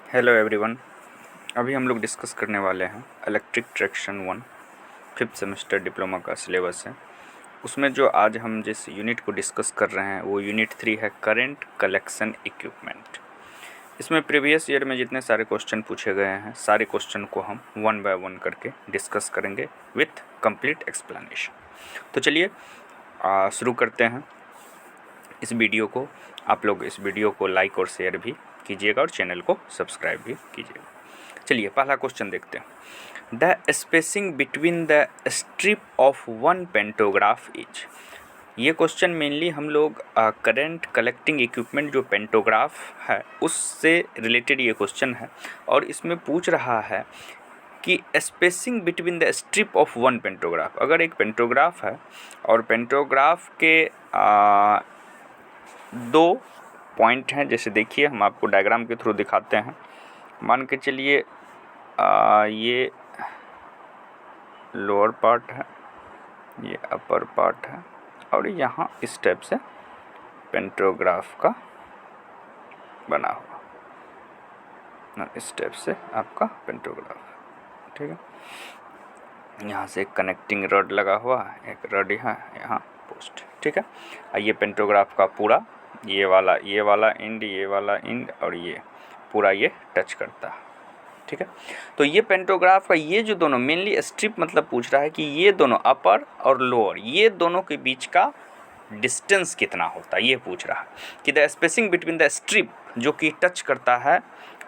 Hello everyone. अभी हम लोग डिस्कस करने वाले हैं electric traction 1 5th semester diploma का सिलेबस है। उसमें जो आज हम जिस यूनिट को डिस्कस कर रहे हैं वो यूनिट 3 है करंट कलेक्शन इक्विपमेंट। इसमें प्रीवियस ईयर में जितने सारे क्वेश्चन पूछे गए हैं सारे क्वेश्चन को हम 1 बाय 1 करके डिस्कस करेंगे विथ कंप्लीट एक्सप्लेनेशन। तो चलिए शुरू करते हैं इस वीडियो को। आप लोग इस वीडियो को लाइक और शेयर भी कीजिएगा और चैनल को सब्सक्राइब भी कीजिएगा। चलिए पहला क्वेश्चन देखते हैं। The spacing between the strip of one pantograph is. ये क्वेश्चन मेनली हम लोग करंट कलेक्टिंग इक्विपमेंट जो पेंटोग्राफ है उससे रिलेटेड ये क्वेश्चन है और इसमें पूछ रहा है कि spacing between the strip of one pantograph. अगर एक पेंटोग्राफ है और पेंटोग्राफ के दो पॉइंट हैं, जैसे देखिए हम आपको डायग्राम के थ्रू दिखाते हैं। मान के चलिए ये लोअर पार्ट है, ये अपर पार्ट है और यहाँ इस टाइप से पेंटोग्राफ का बना हुआ ना, इस टाइप से आपका पेंटोग्राफ। ठीक है, यहाँ से एक कनेक्टिंग रड लगा हुआ है, एक रड यहाँ पोस्ट। ठीक है, ये पेंटोग्राफ का पूरा ये वाला एंड, ये वाला एंड और ये पूरा ये टच करता है। ठीक है, तो ये पेंटोग्राफ का ये जो दोनों मेनली स्ट्रिप मतलब पूछ रहा है कि ये दोनों अपर और लोअर ये दोनों के बीच का डिस्टेंस कितना होता है, ये पूछ रहा है कि the spacing between the strip जो कि टच करता है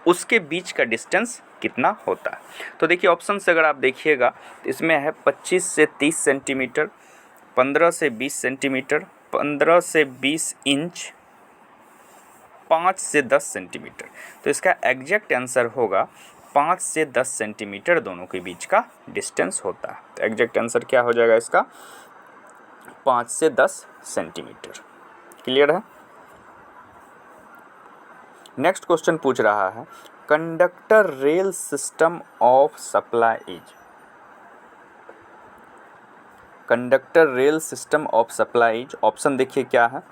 उसके बीच का डिस्टेंस कितना होता है। तो देखिए ऑप्शन से अगर आप देखिएगा तो इसमें है 25 से 30 सेंटीमीटर, 15 से 20 सेंटीमीटर, 15 से 20 इंच, 5 से 10 सेंटीमीटर। तो इसका एग्जैक्ट आंसर होगा 5 से 10 सेंटीमीटर दोनों के बीच का डिस्टेंस होता है। तो एग्जैक्ट आंसर क्या हो जाएगा इसका? 5 से 10 सेंटीमीटर। क्लियर है? नेक्स्ट क्वेश्चन पूछ रहा है conductor rail system of supply is. Conductor rail system of supply is, option देखिए क्या है।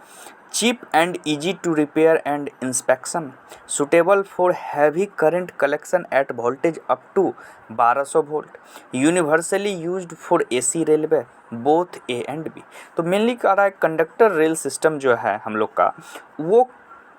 Cheap and easy to repair and inspection, suitable for heavy current collection at voltage up to 1200 volt, universally used for AC railway, both A and B. तो mainly कह रहा है conductor rail system जो है हम लोग का वो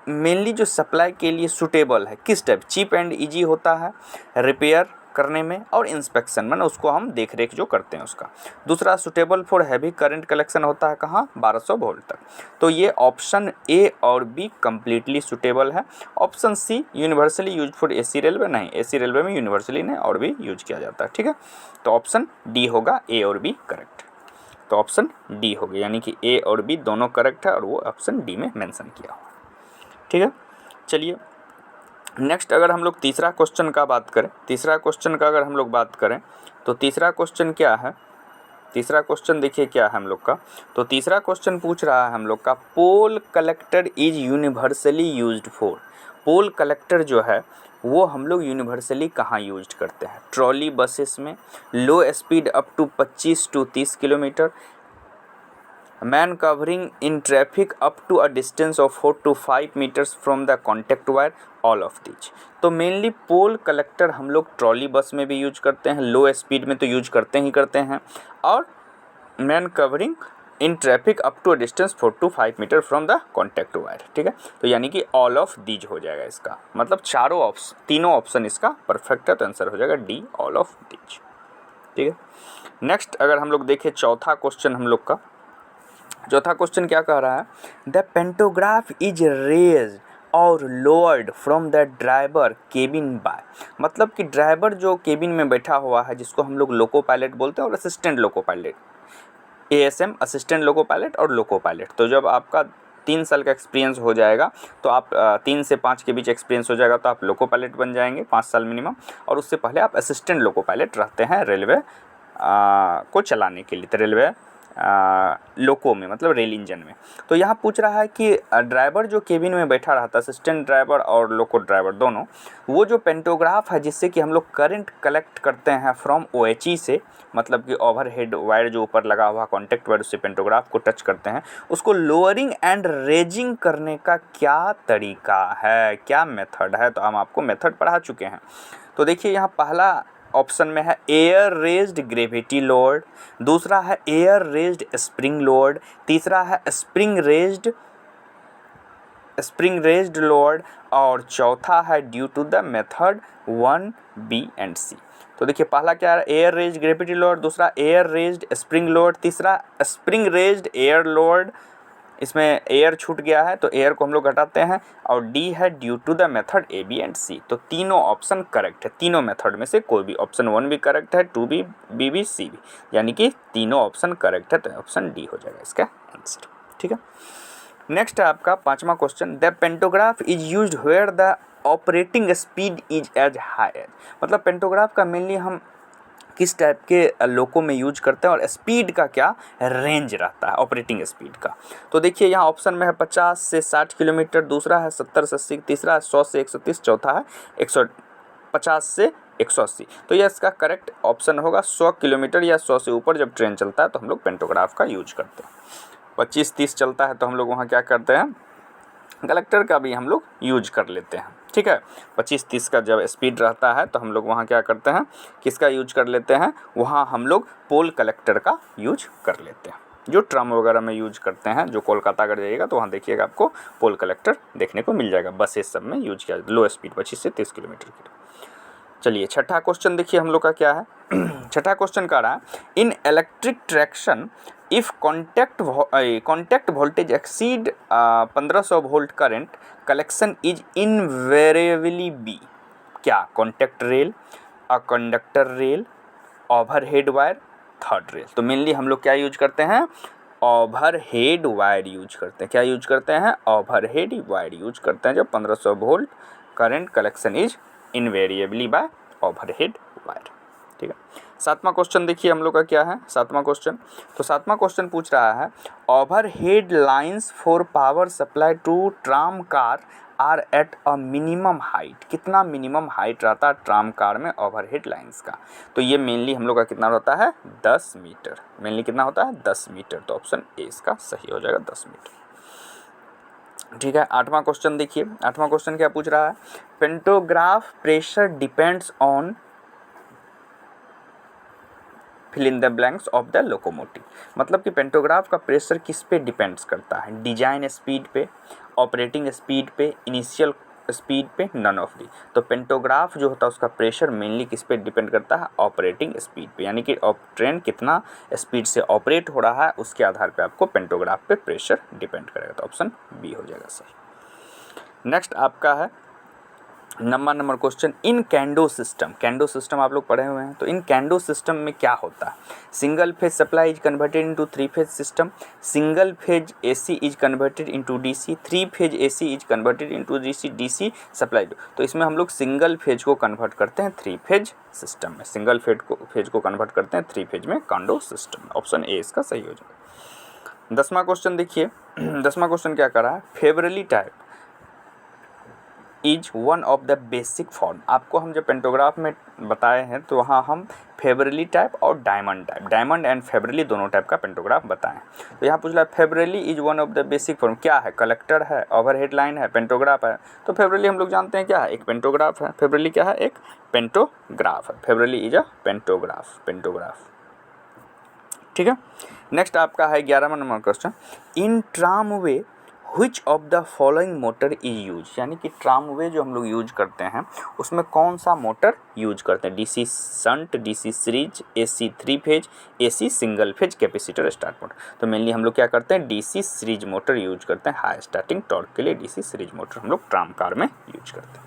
मेनली जो सप्लाई के लिए सुटेबल है, किस टाइप? चीप एंड इजी होता है रिपेयर करने में और इंस्पेक्शन में उसको हम देख रेख जो करते हैं उसका। दूसरा suitable for heavy current collection होता है कहाँ? 1200 वोल्ट तक। तो ये ऑप्शन ए और बी कम्प्लीटली सुटेबल है। Option C universally use for AC railway, नहीं, एसी रेलवे में यूनिवर्सली नहीं और भी यूज किया जाता है। ठीक है, तो ऑप्शन डी होगा, ए और बी करेक्ट। तो ऑप्शन डी हो गया, यानी कि ए और बी दोनों करेक्ट है और वो ऑप्शन डी में मेंशन किया हुआ। ठीक है, चलिए नेक्स्ट अगर हम लोग तीसरा क्वेश्चन का बात करें, तीसरा क्वेश्चन का अगर हम लोग बात करें तो तीसरा क्वेश्चन क्या है? तीसरा क्वेश्चन देखिए क्या है हम लोग का। तो तीसरा क्वेश्चन पूछ रहा है हम लोग का pole collector is universally used for. Pole collector जो है वो हम लोग यूनिवर्सली कहाँ यूज करते हैं? ट्रॉली बसेस में, low speed up to 25 to 30 kilometre, man covering in traffic up to a distance of 4 to 5 metres from the contact wire, all of these. तो मेनली पोल कलेक्टर हम लोग trolley बस में भी use करते हैं, लो speed में तो यूज करते हैं और man covering in traffic up to a distance 4 to 5 metre from the contact wire. ठीक है, तो यानी कि ऑल ऑफ दीज हो जाएगा इसका, मतलब चारों ऑप्शन, तीनों ऑप्शन इसका परफेक्ट है, तो आंसर हो जाएगा डी, ऑल ऑफ दीज। ठीक है, नेक्स्ट अगर हम लोग देखें चौथा क्वेश्चन हम लोग का, चौथा क्वेश्चन क्या कह रहा है? द पेंटोग्राफ इज रेज और lowered from the driver cabin by. मतलब कि ड्राइवर जो केबिन में बैठा हुआ है जिसको हम लोग लोको पायलट बोलते हैं और assistant loco pilot, ASM assistant loco pilot और लोको पायलट। तो जब आपका 3 साल का एक्सपीरियंस हो जाएगा तो आप 3 से 5 के बीच एक्सपीरियंस हो जाएगा तो आप लोको पायलट बन जाएंगे, 5 साल मिनिमम। और उससे पहले आप असिस्टेंट लोको पायलट रहते हैं रेलवे को चलाने के लिए। तो रेलवे लोको में, मतलब रेल इंजन में। तो यहाँ पूछ रहा है कि ड्राइवर जो केबिन में बैठा रहता है, असिस्टेंट ड्राइवर और लोको ड्राइवर दोनों, वो जो पेंटोग्राफ है जिससे कि हम लोग करंट कलेक्ट करते हैं फ्रॉम OHE से, मतलब कि ओवरहेड वायर जो ऊपर लगा हुआ कॉन्टैक्ट वायर, उससे पेंटोग्राफ को टच करते हैं, उसको लोअरिंग एंड रेजिंग करने का क्या तरीका है, क्या मेथड है। तो हम आपको मेथड पढ़ा चुके हैं। तो देखिए यहाँ पहला ऑप्शन में है एयर रेज्ड ग्रेविटी लोड, दूसरा है एयर रेज्ड स्प्रिंग लोड, तीसरा है स्प्रिंग रेज्ड लोड, और चौथा है due to the method 1, B and C। तो देखिए पहला क्या है, एयर रेज्ड ग्रेविटी लोड, दूसरा एयर रेज्ड स्प्रिंग लोड, तीसरा स्प्रिंग रेज्ड एयर लोड, इसमें एयर छूट गया है तो एयर को हम लोग घटाते हैं, और डी है due to the method A, B and C। तो तीनों ऑप्शन करेक्ट है, तीनों मेथड में से कोई भी ऑप्शन 1 भी करेक्ट है, 2 भी, B भी, C भी, यानी कि तीनों ऑप्शन करेक्ट है, तो ऑप्शन डी हो जाएगा इसका आंसर। ठीक है। नेक्स्ट है आपका पांचवा question, the pantograph is used where the operating speed is as high. मतलब पेंटोग्राफ का मेनली हम किस टाइप के लोको में यूज करते हैं और स्पीड का क्या रेंज रहता है, ऑपरेटिंग स्पीड का। तो देखिए यहाँ ऑप्शन में है 50 से 60 किलोमीटर, दूसरा है 70 से 80, तीसरा है 100 से 130, चौथा है 150 से 180। तो ये इसका करेक्ट ऑप्शन होगा 100 किलोमीटर या 100 से ऊपर जब ट्रेन चलता है तो हम लोग पेंटोग्राफ का यूज करते हैं। 25-30 चलता है तो हम लोग वहाँ क्या करते हैं, कलेक्टर का भी हम लोग यूज कर लेते हैं। ठीक है, 25-30 का जब स्पीड रहता है तो हम लोग वहाँ क्या करते हैं, किसका यूज कर लेते हैं, वहाँ हम लोग पोल कलेक्टर का यूज कर लेते हैं, जो ट्राम वगैरह में यूज करते हैं। जो कोलकाता अगर जाइएगा तो वहाँ देखिएगा आपको पोल कलेक्टर देखने को मिल जाएगा, बसेस सब में यूज किया, लो स्पीड 25 से 30 किलोमीटर की। चलिए छठा क्वेश्चन देखिए हम लोग का क्या है। छठा क्वेश्चन का रहा है, in electric traction if contact voltage exceed 1500 volt current collection is invariably be. क्या, contact rail, a conductor rail, overhead wire, third rail. तो मेनली हम लोग क्या यूज करते हैं, ओवरहेड वायर यूज करते हैं। क्या यूज करते हैं, ओवरहेड वायर यूज करते हैं जब 1500 volt current collection is invariably by overhead wire. ठीक है। सातवां क्वेश्चन देखिए हम लोग का क्या है, सातवां क्वेश्चन। तो सातवां क्वेश्चन पूछ रहा है, overhead lines for power supply to tram car are at a minimum height. कितना मिनिमम हाइट रहता है ट्राम कार में ओवरहेड लाइंस का। तो ये मेनली हम लोग का कितना होता है, 10 मीटर। मेनली कितना होता है, 10 मीटर। तो ऑप्शन ए इसका सही हो जाएगा, 10 मीटर। ठीक है। आठवां क्वेश्चन देखिए, आठवां क्वेश्चन क्या पूछ रहा है, pantograph pressure depends on fill in the blanks of the locomotive. मतलब कि पेंटोग्राफ का प्रेशर किस पे डिपेंड्स करता है, डिजाइन स्पीड पे, ऑपरेटिंग स्पीड पे, इनिशियल स्पीड पे, नन ऑफ दी। तो पेंटोग्राफ जो होता है उसका प्रेशर मेनली किस पे डिपेंड करता है, ऑपरेटिंग स्पीड पे, यानी कि ट्रेन कितना स्पीड से ऑपरेट हो रहा है उसके आधार पे आपको पेंटोग्राफ पे प्रेशर डिपेंड करेगा। तो ऑप्शन बी हो जाएगा सही। नेक्स्ट आपका है नंबर क्वेश्चन, इन कैंडो सिस्टम। कैंडो सिस्टम आप लोग पढ़े हुए हैं। तो इन कैंडो सिस्टम में क्या होता है, single phase supply is converted into 3 phase system, single phase AC is converted into DC, 3 phase AC is converted into DC supply. तो इसमें हम लोग सिंगल फेज को कन्वर्ट करते हैं 3 फेज सिस्टम में, सिंगल फेज को कन्वर्ट करते हैं 3 फेज में कैंडो सिस्टम में। ऑप्शन ए इसका सही हो जाएगा। 10वां क्वेश्चन देखिए, 10वां क्वेश्चन क्या कर रहा है, favourably type is one of the basic form. आपको हम जब पेंटोग्राफ में बताए हैं तो वहाँ हम फेवरली टाइप और डायमंड एंड फेवरली दोनों टाइप का पेंटोग्राफ बताएं। तो यहाँ पूछ रहा है favourably is one of the basic form. क्या है, कलेक्टर है, ओवरहेड लाइन है, पेंटोग्राफ है। तो फेवरली हम लोग जानते हैं क्या है, एक पेंटोग्राफ है। फेवरली क्या है, एक पेंटोग्राफ है। Favourably is a pantograph. ठीक है। नेक्स्ट आपका है 11वां number question, in tramway which of the following motor is use. यानी कि ट्रामवे जो हम लोग यूज करते हैं उसमें कौन सा मोटर यूज करते हैं, DC shunt, DC series, AC 3 phase, AC single phase, capacitor, start motor. तो मेनली हम लोग क्या करते हैं, DC सीरीज मोटर यूज करते हैं। हाई स्टार्टिंग टॉर्क के लिए DC सीरीज मोटर हम लोग ट्राम कार में यूज करते हैं।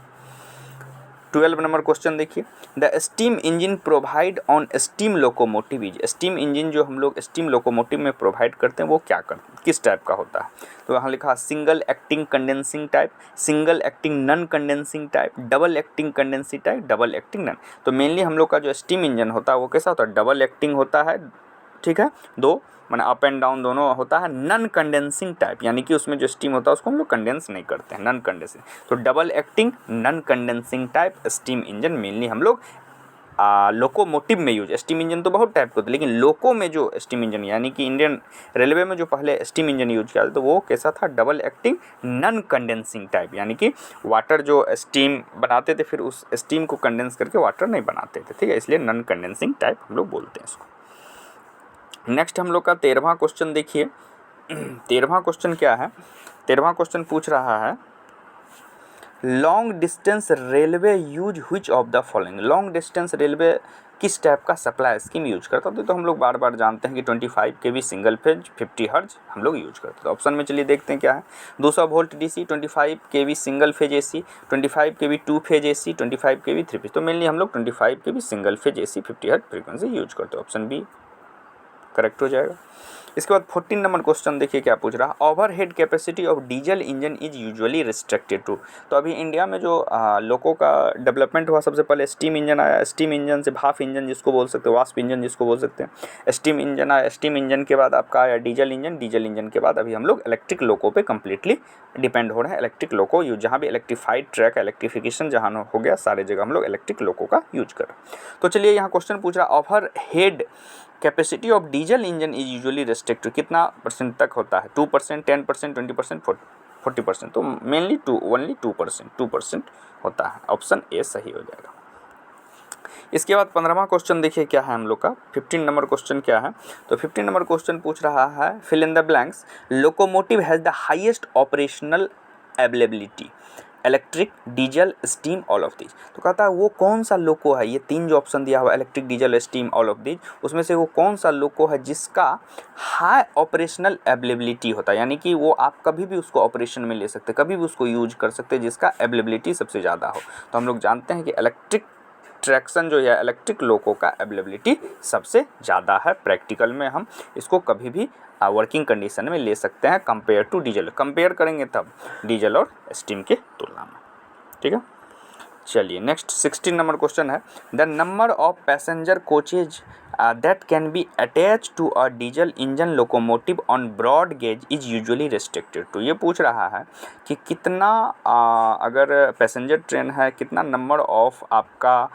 12 नंबर क्वेश्चन देखिए, the steam engine provide on steam locomotive is. Steam engine जो हम लोग स्टीम लोकोमोटिव में प्रोवाइड करते हैं वो क्या करते हैं, किस टाइप का होता है। तो यहाँ लिखा single acting condensing type, single acting non condensing type, double acting condensing type, double acting non. तो मेनली हम लोग का जो स्टीम इंजन होता है वो कैसा होता है, डबल एक्टिंग होता है, ठीक है, दो मैंने अप एंड डाउन दोनों होता है। नॉन कंडेंसिंग टाइप यानी कि उसमें जो स्टीम होता है उसको हम लोग कंडेंस नहीं करते हैं, नॉन कंडेंसिंग। तो double acting non condensing type steam engine mainly हम लोग लोकोमोटिव में यूज। स्टीम इंजन तो बहुत टाइप के होते हैं, लेकिन लोको में जो स्टीम इंजन यानी कि इंडियन रेलवे में जो पहले स्टीम इंजन यूज किया था तो वो कैसा था, double acting non condensing type, यानी कि वाटर जो स्टीम बनाते थे फिर उस स्टीम को कंडेंस करके वाटर नहीं बनाते थे, ठीक है, इसलिए नॉन कंडेंसिंग टाइप हम लोग बोलते हैं इसको। नेक्स्ट हम लोग का 13वां क्वेश्चन देखिए। 13वां क्वेश्चन क्या है, 13वां क्वेश्चन पूछ रहा है long distance railway use which of the following. Long distance railway किस टाइप का सप्लाई स्कीम यूज करता है, तो हम लोग बार बार जानते हैं कि 25 kV सिंगल फेज 50 हर्ज हम लोग यूज करते हैं। तो ऑप्शन में चलिए देखते हैं क्या है, 200 volt DC, 25 kV single phase AC, 25 kV 2 phase AC, 25 kV 3 phase. तो मेनली हम लोग 25 kV सिंगल फेज AC 50 हर्ज फ्रीक्वेंसी यूज करते हैं, ऑप्शन बी करेक्ट हो जाएगा। इसके बाद 14 नंबर क्वेश्चन देखिए क्या पूछ रहा है, overhead capacity of diesel engine is usually restricted to. तो अभी इंडिया में जो लोगों का डेवलपमेंट हुआ, सबसे पहले स्टीम इंजन आया, स्टीम इंजन से भाप इंजन जिसको बोल सकते हैं, वाष्प इंजन जिसको बोल सकते हैं, स्टीम इंजन आया, स्टीम इंजन के बाद आपका आया डीजल इंजन, डीजल इंजन के बाद अभी हम लोग इलेक्ट्रिक लोको पे कम्प्लीटली डिपेंड हो रहे हैं। इलेक्ट्रिक लोको यूज, जहाँ भी इलेक्ट्रीफाइड ट्रैक इलेक्ट्रिफिकेशन जहाँ हो गया सारे जगह हम लोग इलेक्ट्रिक लोको का यूज कर रहे हैं। तो चलिए यहाँ क्वेश्चन पूछ रहा है overhead capacity of diesel engine is usually restricted, कितना परसेंट तक होता है, 2%, 10%, 20%, 40%। तो मेनली ओनली 2% होता है, ऑप्शन ए सही हो जाएगा। इसके बाद 15वां क्वेश्चन देखिए क्या है हम लोग का, 15 नंबर क्वेश्चन क्या है, तो 15 नंबर क्वेश्चन पूछ रहा है fill in the blanks, locomotive has the highest operational availability, electric, diesel, steam, all of these. तो कहता है वो कौन सा लोको है, ये तीन जो ऑप्शन दिया हुआ electric, diesel, steam, all of these, उसमें से वो कौन सा लोको है जिसका हाई ऑपरेशनल अवेलेबिलिटी होता है, यानी कि वो आप कभी भी उसको ऑपरेशन में ले सकते, कभी भी उसको यूज कर सकते, जिसका अवेलेबिलिटी सबसे ज़्यादा हो। तो हम लोग जानते हैं कि इलेक्ट्रिक ट्रैक्शन जो है इलेक्ट्रिक लोको का अवेलेबिलिटी सबसे ज़्यादा है। प्रैक्टिकल में हम इसको कभी भी वर्किंग कंडीशन में ले सकते हैं कंपेयर टू डीजल, कंपेयर करेंगे तब डीजल और स्टीम के तुलना में, ठीक है। चलिए नेक्स्ट 16 नंबर क्वेश्चन है, the number of passenger coaches that can be attach to a diesel engine locomotive on broad gauge is usually restricted. तो ये पूछ रहा है कि कितना अगर पैसेंजर ट्रेन है कितना नंबर ऑफ आपका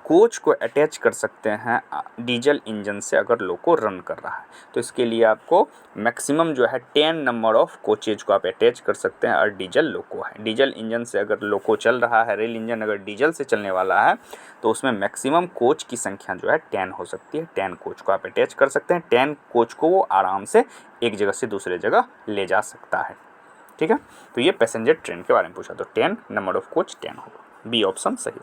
कोच को अटैच कर सकते हैं डीजल इंजन से अगर लोको रन कर रहा है। तो इसके लिए आपको मैक्सिमम जो है 10 नंबर ऑफ कोचेज को आप अटैच कर सकते हैं और डीजल लोको है, डीजल इंजन से अगर लोको चल रहा है, रेल इंजन अगर डीजल से चलने वाला है तो उसमें मैक्सिमम कोच की संख्या जो है 10 हो सकती है। 10 कोच को आप अटैच कर सकते हैं, 10 कोच को वो आराम से एक जगह से दूसरे जगह ले जा सकता है, ठीक है। तो ये पैसेंजर ट्रेन के बारे में पूछा, तो 10 नंबर ऑफ कोच 10 होगा, बी ऑप्शन सही।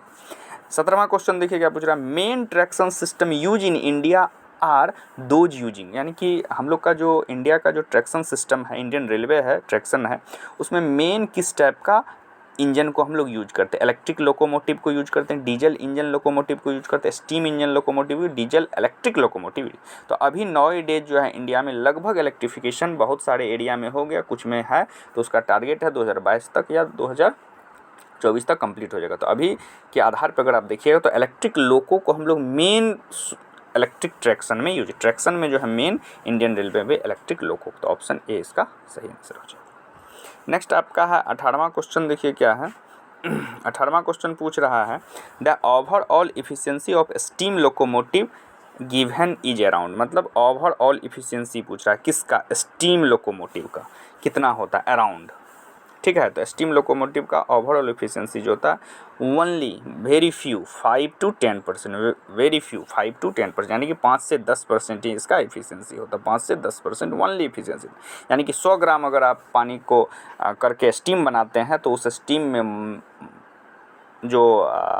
17वां क्वेश्चन देखिए क्या पूछ रहा है, main traction system use in India are those using, यानी कि हम लोग का जो इंडिया का जो ट्रैक्शन सिस्टम है, इंडियन रेलवे है ट्रैक्शन है, उसमें मेन किस टाइप का इंजन को हम लोग यूज करते हैं, इलेक्ट्रिक लोकोमोटिव को यूज करते हैं, डीजल इंजन लोकोमोटिव को यूज करते हैं, steam engine locomotive, diesel electric locomotive. तो अभी नॉय डेज जो है इंडिया में लगभग इलेक्ट्रिफिकेशन बहुत सारे एरिया में हो गया, कुछ में है, तो उसका टारगेट है 2022 तक या 2024 तक कंप्लीट हो जाएगा। तो अभी के आधार पर अगर आप देखिएगा तो इलेक्ट्रिक लोको को हम लोग मेन इलेक्ट्रिक ट्रैक्शन में यूज, ट्रैक्शन में जो है मेन इंडियन रेलवे में इलेक्ट्रिक लोको, तो ऑप्शन ए इसका सही आंसर हो जाएगा। नेक्स्ट आपका है 18वां क्वेश्चन देखिए क्या है, 18वां क्वेश्चन पूछ रहा है the overall efficiency of steam locomotive given is around, मतलब ओवरऑल इफिशियंसी पूछ रहा है किसका, स्टीम लोकोमोटिव का कितना होता है अराउंड, ठीक है। तो स्टीम लोकोमोटिव का ओवरऑल इफिशियंसी जो होता है only very few 5 to 10%, very few 5 to 10%, यानी कि 5 से 10% ही इसका इफिशियंसी होता है, 5 से 10% ओनली इफिशियंसी, यानी कि 100 ग्राम अगर आप पानी को करके स्टीम बनाते हैं तो उस स्टीम में जो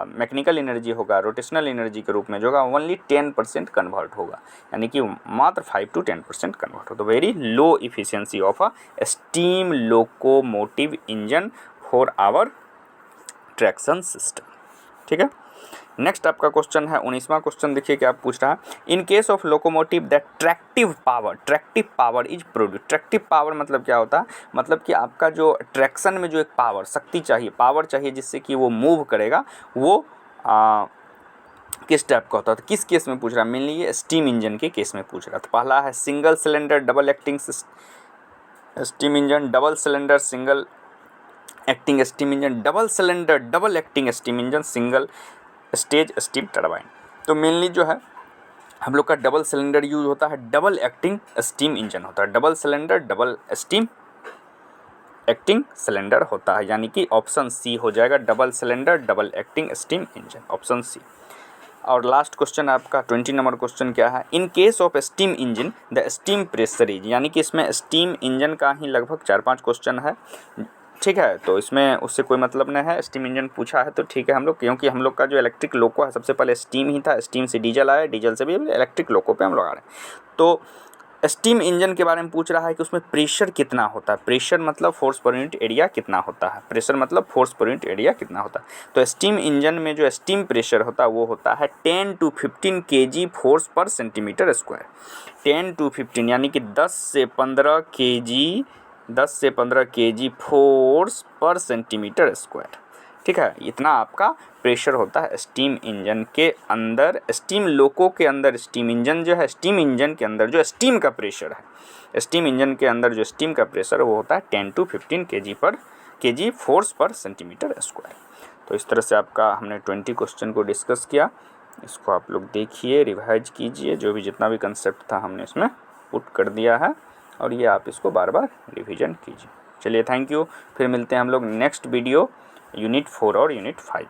मैकेनिकल एनर्जी होगा, रोटेशनल एनर्जी के रूप में जो होगा ओनली 10% कन्वर्ट होगा, यानी कि मात्र 5 to 10% कन्वर्ट हो। तो very low efficiency of a steam locomotive engine for our traction system, ठीक है। नेक्स्ट आपका क्वेश्चन है 19वां क्वेश्चन देखिए क्या पूछ रहा है, in case of locomotive that tractive power is produce. Tractive power मतलब क्या होता है, मतलब कि आपका जो ट्रैक्शन में जो एक पावर शक्ति चाहिए, पावर चाहिए जिससे कि वो मूव करेगा, वो किस टाइप का होता है, तो किस केस में पूछ रहा है, मेनली ये स्टीम इंजन के केस में पूछ रहा था। पहला है single cylinder double acting steam engine, double cylinder single acting steam engine, double cylinder double acting steam engine, single stage steam turbine. तो मेनली जो है हम लोग का डबल सिलेंडर यूज होता है, डबल एक्टिंग स्टीम इंजन होता है, double cylinder double steam acting cylinder होता है, यानी कि ऑप्शन सी हो जाएगा, double cylinder double acting steam engine, option C. और लास्ट क्वेश्चन आपका 20 नंबर क्वेश्चन क्या है, in case of steam engine the steam pressure is, यानी कि इसमें स्टीम इंजन का ही लगभग 4-5 क्वेश्चन है, ठीक है। तो इसमें उससे कोई मतलब नहीं है, स्टीम इंजन पूछा है तो ठीक है हम लोग, क्योंकि हम लोग का जो इलेक्ट्रिक लोको है सबसे पहले स्टीम ही था, स्टीम से डीजल आया, डीजल से भी इलेक्ट्रिक लोको पे हम लोग आ रहे हैं। तो स्टीम इंजन के बारे में पूछ रहा है कि उसमें प्रेशर कितना होता है, प्रेशर मतलब फोर्स पर यूनिट एरिया कितना होता है, प्रेशर मतलब फोर्स पर यूनिट एरिया कितना होता है। तो स्टीम इंजन में जो स्टीम प्रेशर होता है वो होता है 10 to 15 kg फोर्स पर सेंटीमीटर स्क्वायर, 10 to 15 यानी कि 10 से 15 kg फोर्स पर सेंटीमीटर स्क्वायर, ठीक है। इतना आपका प्रेशर होता है स्टीम इंजन के अंदर, स्टीम लोको के अंदर। स्टीम इंजन जो है, स्टीम इंजन के अंदर जो स्टीम का प्रेशर है, स्टीम इंजन के अंदर जो स्टीम का प्रेशर है वो होता है 10 to 15 kg फोर्स पर सेंटीमीटर स्क्वायर। तो इस तरह से आपका हमने 20 क्वेश्चन को डिस्कस किया, इसको आप लोग देखिए, रिवाइज कीजिए, जो भी जितना भी कंसेप्ट था हमने इसमें पुट कर दिया है, और ये आप इसको बार बार रिवीजन कीजिए। चलिए थैंक यू, फिर मिलते हैं हम लोग नेक्स्ट वीडियो यूनिट 4 और यूनिट 5।